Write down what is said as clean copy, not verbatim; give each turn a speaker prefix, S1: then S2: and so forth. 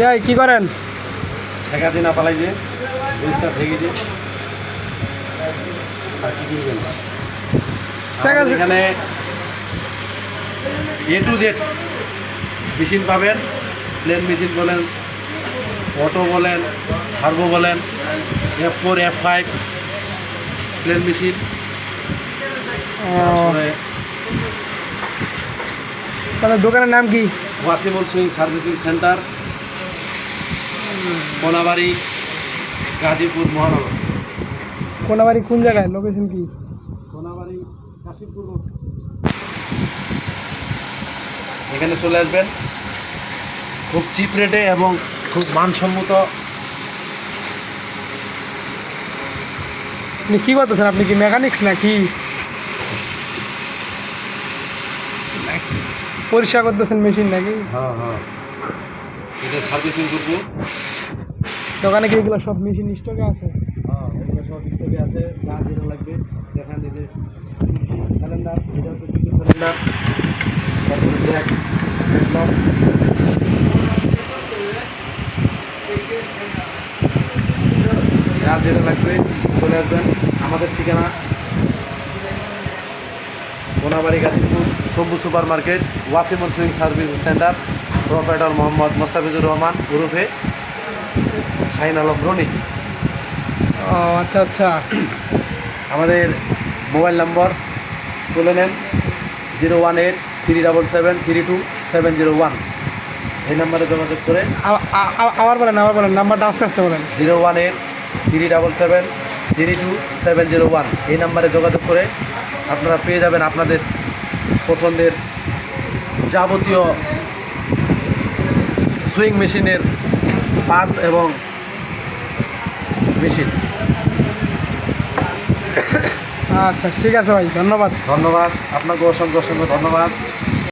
S1: ভাই কি করেন?
S2: ঠেকা দিনা পালাই যে দুইটা ভেঙে যে আর কি করবেন আমাদের এখানে এ টু জেড মেশিন পাবেন। প্লেন মেশিন বলেন, অটো বলেন, সার্ভো বলেন, F4 F5 প্লেন মেশিন, তারপরে
S1: তাহলে দোকানের নাম কি?
S2: Wasimul swing servicing centre, Konabari, Gazipur মহানগর।
S1: কোনাবাড়ি কোন জায়গায়? লোকেশন কি?
S2: কোনাবাড়ি কাশীপুর রোড। এখানে চলে আসবেন খুব চিপ রেটে এবং খুব মানসম্মত।
S1: আপনি কি করতেছেন? আপনি কি মেকানিক্স নাকি পরিষ্কার করতেছেন মেশিন নাকি?
S2: হ্যাঁ হ্যাঁ, এটা সার্ভিসিং করবো।
S1: দোকানে কি এগুলো সব মেশিন স্টকে আছে?
S2: হ্যাঁ, এগুলো সব স্টকে আছে। যা যেটা লাগবে দেখেন, এই যে সিলিন্ডার, এটা হচ্ছে সিলিন্ডার, তারপরে জ্যাক, হেডলক, যার যেটা লাগবে চলে আসবেন। আমাদের ঠিকানা Konabari, Gazipur, Shambhu super market, Wasimul swing service center, proprietor Mohammad Mostafizur Rahman ওরফে শাহিন আলম রনি।
S1: ও আচ্ছা আচ্ছা।
S2: আমাদের মোবাইল নম্বর তুলে নেন 018-377-32701। এই নাম্বারে যোগাযোগ করে
S1: আবার বলেন নাম্বারটা আস্তে আস্তে বলেন।
S2: 018-377-32701। এই নাম্বারে যোগাযোগ করে আপনারা পেয়ে যাবেন আপনাদের পছন্দের যাবতীয় সুইং মেশিনের পার্টস এবং মেশিন।
S1: আচ্ছা ঠিক আছে ভাই, ধন্যবাদ।
S2: ধন্যবাদ আপনাকে, অসংখ্য অসংখ্য ধন্যবাদ।